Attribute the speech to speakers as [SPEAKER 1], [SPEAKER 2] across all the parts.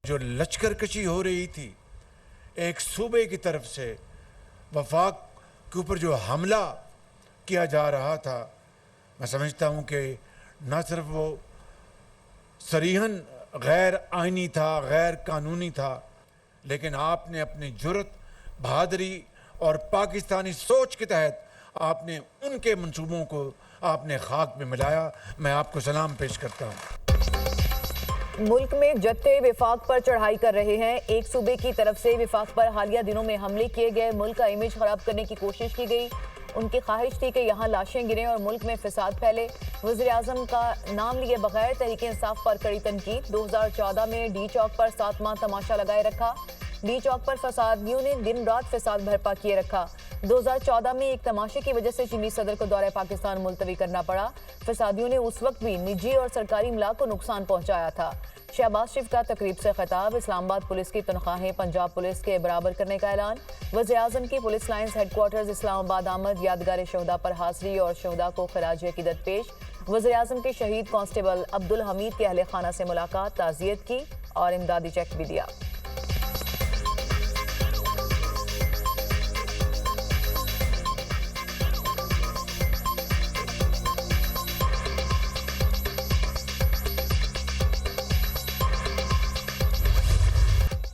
[SPEAKER 1] जो लश्करकशी हो रही थी, एक सूबे की तरफ से वफाक के ऊपर जो हमला किया जा रहा था, मैं समझता हूँ कि न सिर्फ वो सरीहन गैर आइनी था, गैर कानूनी था, लेकिन आपने अपनी जुर्रत, बहादुरी और पाकिस्तानी सोच के तहत आपने उनके मंसूबों को आपने खाक में मिलाया। मैं आपको सलाम पेश करता हूँ।
[SPEAKER 2] मुल्क में जत्थे विफाक पर चढ़ाई कर रहे हैं। एक सूबे की तरफ से विफाक पर हालिया दिनों में हमले किए गए, मुल्क का इमेज खराब करने की कोशिश की गई। उनकी ख्वाहिश थी कि यहाँ लाशें गिरें और मुल्क में फसाद फैले। वज़ीर आज़म का नाम लिए बगैर तहरीक इंसाफ पर कड़ी तनकीद। 2014 में डी चौक पर 7 माह तमाशा लगाए रखा। डी चौक पर फसादियों ने दिन रात फसाद भरपा किए रखा। 2014 में एक तमाशे की वजह से चीनी सदर को दौरे पाकिस्तान मुलतवी करना पड़ा। फसादियों ने उस वक्त भी निजी और सरकारी इमलाक को नुकसान पहुंचाया था। शहबाज शरीफ का तकरीब से खिताब। इस्लामाबाद पुलिस की तनख्वाहें पंजाब पुलिस के बराबर करने का ऐलान। वज़ीर आज़म की पुलिस लाइन्स हेडक्वार्टर्स इस्लामाबाद आमद। यादगार शहदा पर हाजिरी और शहदा को खराज अकीदत पेश। वज़ीर आज़म के शहीद कांस्टेबल अब्दुल हमीद के अहले खाना से मुलाकात, ताज़ियत की और इमदादी चेक भी दिया।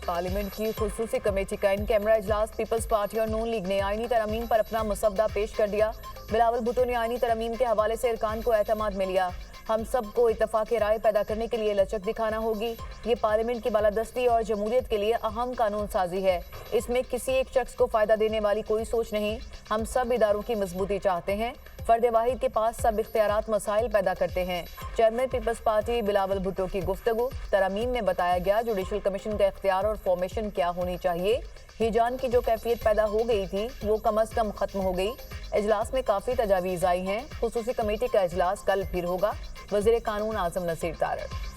[SPEAKER 2] पार्लियामेंट की खुसूसी कमेटी का इन कैमरा इजलास। पीपल्स पार्टी और नून लीग ने आईनी तरमीम पर अपना मसवदा पेश कर दिया। बिलावल भुट्टो ने आईनी तरमीम के हवाले से अरकान को एतमाद में लिया। हम सबको इत्तफाक राय पैदा करने के लिए लचक दिखाना होगी। ये पार्लियामेंट की बालादस्ती और जमहूरियत के लिए अहम कानून साजी है। इसमें किसी एक शख्स को फायदा देने वाली कोई सोच नहीं। हम सब इदारों की मजबूती चाहते हैं। फर्द वाहिद के पास सब इख्तियारात मसाइल पैदा करते हैं। चेयरमैन पीपल्स पार्टी बिलावल भुट्टो की गुफ्तगू। तरमीम में बताया गया जुडिशल कमीशन का इख्तियार और फॉर्मेशन क्या होनी चाहिए। हिजान की जो कैफियत पैदा हो गई थी वो कम अज कम खत्म हो गई। इजलास में काफ़ी तजावीज़ आई हैं। खुसूसी कमेटी का इजलास कल फिर होगा। वज़ीर कानून आज़म नसीर तारड़।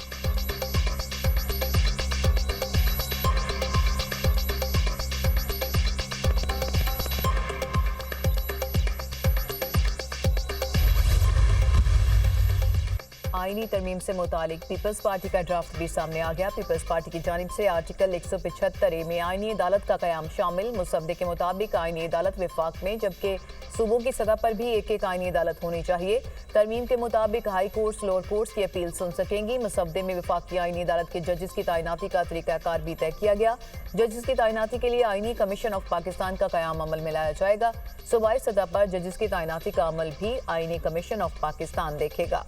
[SPEAKER 2] आईनी तरमीम से मुतालिक पीपल्स पार्टी का ड्राफ्ट भी सामने आ गया। पीपल्स पार्टी की जानिब से आर्टिकल 175 में आईनी अदालत का क़याम शामिल। मुसवदे के मुताबिक आईनी अदालत विफाक में, जबकि सूबों की सतह पर भी एक एक आईनी अदालत होनी चाहिए। तरमीम के मुताबिक हाई कोर्ट्स, लोअर कोर्ट्स की अपील सुन सकेंगी। मुसवदे में विफाक की आईनी अदालत के जजेस की तैनाती का तरीकाकार भी तय किया गया। जजेस की तैनाती के लिए आईनी कमीशन ऑफ पाकिस्तान का क़याम अमल में लाया जाएगा। सूबाई सतह पर जजेस की तैनाती का अमल भी आईनी कमीशन ऑफ पाकिस्तान देखेगा।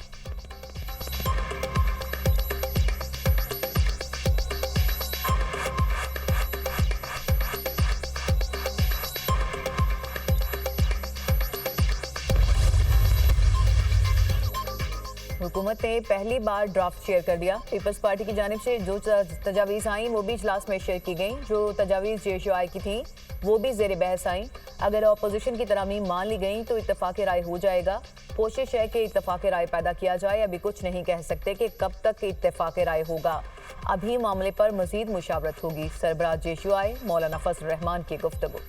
[SPEAKER 2] हुकूमत ने पहली बार ड्राफ्ट शेयर कर दिया। पीपल्स पार्टी की जानिब से जो तजावीज़ आई वो भी इजलास में शेयर की गई। जो तजावीज़ JSUI की थी वो भी ज़ेर बहस आई। अगर अपोजिशन की तरमीम मान ली गई तो इत्तफाक राय हो जाएगा। कोशिश है कि इत्तफाक राय पैदा किया जाए। अभी कुछ नहीं कह सकते कि कब तक इत्तफाक राय होगा। अभी मामले पर मजीद मुशावरत होगी। सरबराह JSUI मौलाना फजल रहमान की गुफ्तगू।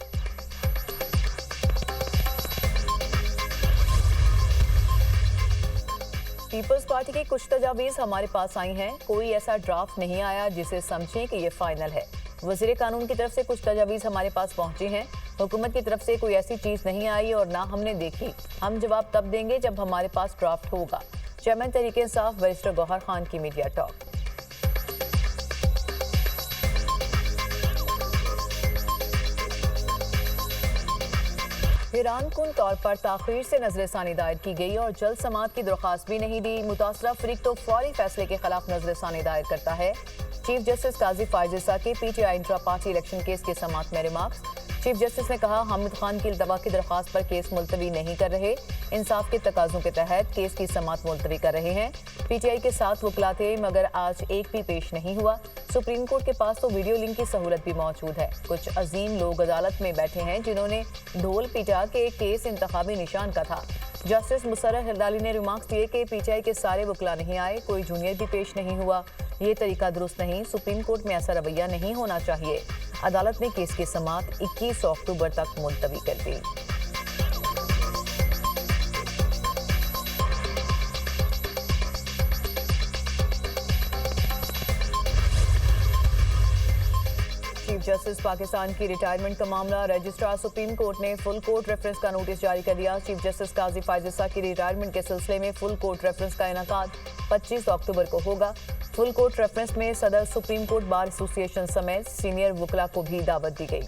[SPEAKER 2] पीपल्स पार्टी की कुछ तजावीज़ हमारे पास आई हैं। कोई ऐसा ड्राफ्ट नहीं आया जिसे समझें कि ये फाइनल है। वज़ीर कानून की तरफ से कुछ तजावीज़ हमारे पास पहुंची हैं। हुकूमत की तरफ से कोई ऐसी चीज़ नहीं आई और ना हमने देखी। हम जवाब तब देंगे जब हमारे पास ड्राफ्ट होगा। चेयरमैन तहरीक इंसाफ बैरिस्टर गौहर खान की मीडिया टॉक। हैरान कुन तौर पर ताख़ीर से नज़रसानी दायर की गई और जल्द समाअत की दरख्वास्त भी नहीं दी। मुतासरा फरीक तो फौरी फैसले के खिलाफ नज़रसानी दायर करता है। चीफ जस्टिस काजी फायज़ इसा के PTI intra party election case के समाअत में रिमार्क्स। चीफ जस्टिस ने कहा, हामिद खान की इल्तवा की दरख्वास्त पर केस मुलतवी नहीं कर रहे। इंसाफ के तकाज़ों के तहत केस की समाअत मुलतवी कर रहे हैं। PTI के 7 वकला थे मगर आज एक भी पेश नहीं हुआ। सुप्रीम कोर्ट के पास तो वीडियो लिंक की सहूलत भी मौजूद है। कुछ अजीम लोग अदालत में बैठे हैं जिन्होंने ढोल पिटा के केस इंतखाबी निशान का था। जस्टिस मुसर्रर हिलाली ने रिमार्क्स दिए कि PTI के सारे वकला नहीं आए, कोई जूनियर भी पेश नहीं हुआ। ये तरीका दुरुस्त नहीं। सुप्रीम कोर्ट में ऐसा रवैया नहीं होना चाहिए। अदालत ने केस की समाअत 21 अक्टूबर तक मुलतवी कर दी। चीफ जस्टिस पाकिस्तान की रिटायरमेंट का मामला, रजिस्ट्रार सुप्रीम कोर्ट ने फुल कोर्ट रेफरेंस का नोटिस जारी कर दिया। चीफ जस्टिस काजी फायज ईसा की रिटायरमेंट के सिलसिले में फुल कोर्ट रेफरेंस का इनेकाद 25 अक्टूबर को होगा। फुल कोर्ट रेफरेंस में सदर सुप्रीम कोर्ट बार एसोसिएशन समेत सीनियर वकला को भी दावत दी गई।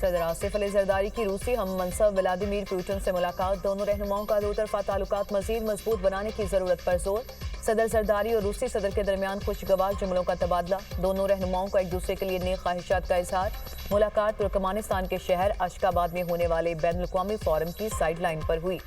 [SPEAKER 2] सदर आसिफ अली जरदारी की रूसी हम मनसब व्लादिमीर पुतिन से मुलाकात, दोनों रहनुमाओं का दो तरफा ताल्लुकात मजीद मजबूत बनाने की जरूरत पर जोर। सदर जरदारी और रूसी सदर के दरमियान खुशगवार जुमलों का तबादला, दोनों रहनुमाओं का एक दूसरे के लिए नेक ख्वाहिशात का इजहार। मुलाकात तुर्कमानिस्तान के शहर अशकाबाद में होने वाले बैनुल अक़वामी फोरम की साइडलाइन पर हुई।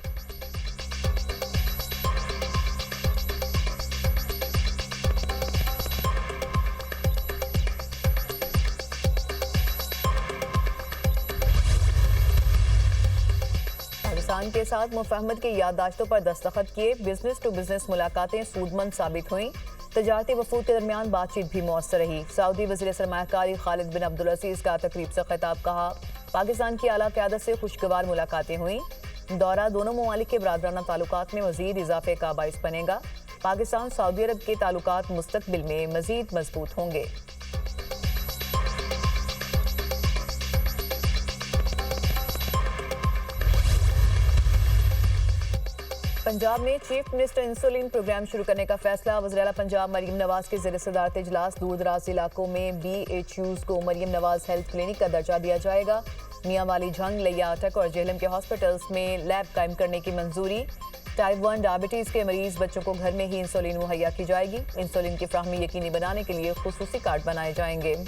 [SPEAKER 2] पाकिस्तान के साथ मुफाहमत की याददाश्तों पर दस्तखत किए, बिजनेस टू बिजनेस मुलाकातें सूदमंद साबित हुईं। तजारती वफूद के दरमियान बातचीत भी मौसर रही। सऊदी वज़ीर सरमायाकारी खालिद बिन अब्दुल अजीज का तकरीब से खिताब, कहा पाकिस्तान की आला क़यादत से खुशगवार मुलाकातें हुईं। दौरा दोनों ममालिक के बरादराना ताल्लुकात में मजीद इजाफे का बाइस बनेगा। पाकिस्तान सऊदी अरब के ताल्लुकात मुस्तकबिल में मजीद मजबूत होंगे। पंजाब में चीफ मिनिस्टर इंसुलिन प्रोग्राम शुरू करने का फैसला, वज़ीर आला पंजाब मरीम नवाज के ज़ेर सदारत इजलास दूर दराज इलाकों में BHUs को मरीम नवाज हेल्थ क्लिनिक का दर्जा दिया जाएगा। मियाँ वाली झंग, लिया अटक और जेहलम के हॉस्पिटल्स में लैब कायम करने की मंजूरी। टाइप 1 डायबिटीज़ के मरीज बच्चों को घर में ही इंसुलिन मुहैया की जाएगी। इंसुलिन की फ्राहमी यकीनी बनाने के लिए खुसूसी कार्ड बनाए जाएंगे।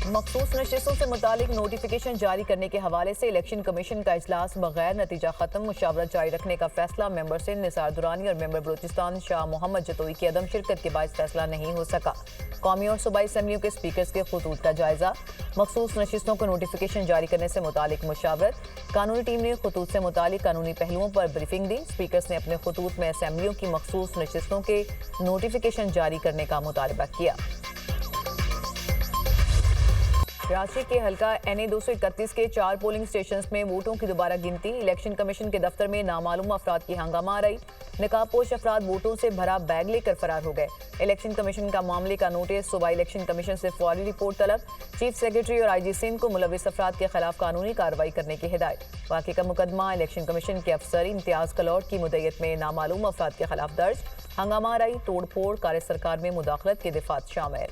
[SPEAKER 2] मखसूस नशिस्तों से मुतालिक नोटिफिकेशन जारी करने के हवाले से इलेक्शन कमीशन का इजलास बगैर नतीजा खत्म, मुशावरत जारी रखने का फैसला। मेंबर सिंध निसार दुरानी और मेंबर बलूचिस्तान शाह मोहम्मद जतोई की अदम शिरकत के बायस फैसला नहीं हो सका। कौमी और सूबाई असम्बलियों के स्पीकर्स के खतूत का जायजा, मखसूस नशिस्तों को नोटिफिकेशन जारी करने से मुतालिक मुशावरत। कानूनी टीम ने खतूत से मुतालिक कानूनी पहलुओं पर ब्रीफिंग दी। स्पीकर्स ने अपने खतूत में असम्बलियों की मखसूस नशिस्तों के नोटिफिकेशन जारी करने का मुतालबा किया। कराची के हल्का NA 231 के 4 पोलिंग स्टेशंस में वोटों की दोबारा गिनती, इलेक्शन कमीशन के दफ्तर में नामालूम अफराद की हंगामा आ रही। निकाबपोश अफराद वोटों से भरा बैग लेकर फरार हो गए। इलेक्शन कमीशन का मामले का नोटिस, सूबाई इलेक्शन कमीशन से फौरी रिपोर्ट तलब। चीफ सेक्रेटरी और IG सिंध को मुलविस अफराद के खिलाफ कानूनी कार्रवाई करने की हिदायत। वाक़े का मुकदमा इलेक्शन कमीशन के अफसर इम्तियाज कलौट की मुद्दत में नामालूम अफराद के खिलाफ दर्ज। हंगामा आ रही, तोड़ फोड़, कार्य सरकार में मुदाखलत के दिफात शामिल।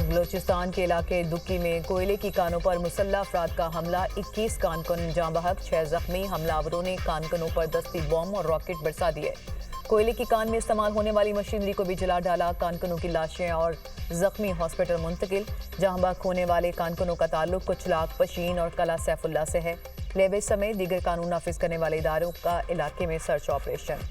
[SPEAKER 2] बलूचिस्तान के इलाके दुक्की में कोयले की कानों पर मुसल्लह अफराद का हमला, 21 कारकुन जाँ बहक, 6 जख्मी। हमलावरों ने कारकुनों पर दस्ती बॉम्ब और रॉकेट बरसा दिए। कोयले की कान में इस्तेमाल होने वाली मशीनरी को भी जला डाला। कारकुनों की लाशें और जख्मी हॉस्पिटल मुंतकिल। जहाँ बहक होने वाले कारकुनों का ताल्लुक कुचलाक, पशीन और कला सैफुल्ला से है। लेवे समेत दीगर कानून नाफिज करने वाले इदारों का इलाके में सर्च ऑपरेशन।